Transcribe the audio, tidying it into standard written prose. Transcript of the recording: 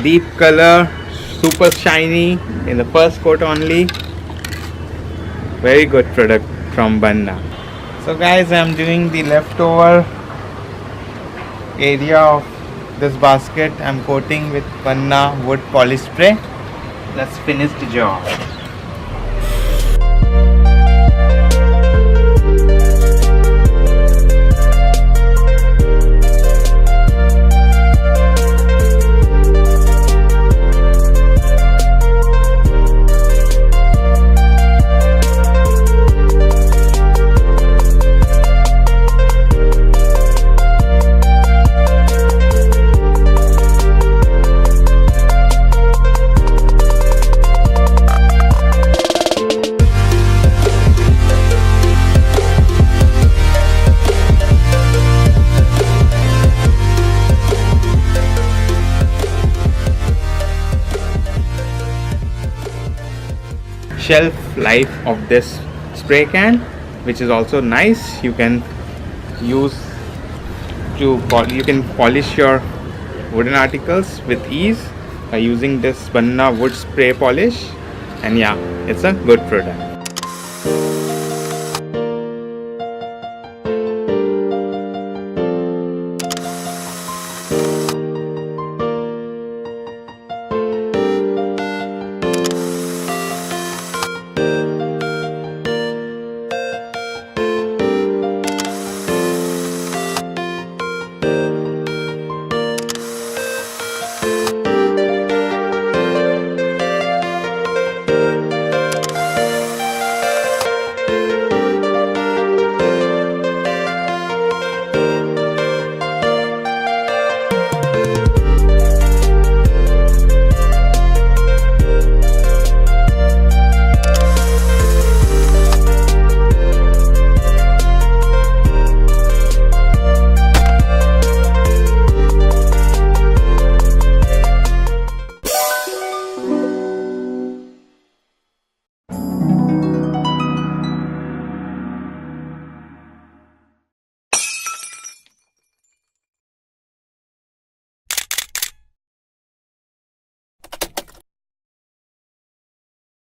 deep color, super shiny in the first coat only. Very good product from Banna. So guys, I'm doing the leftover area of this basket. I'm coating with Banna wood polish spray. Let's finish the job. Shelf life of this spray can, which is also nice. You can use to polish your wooden articles with ease by using this Banna wood spray polish, and yeah, it's a good product.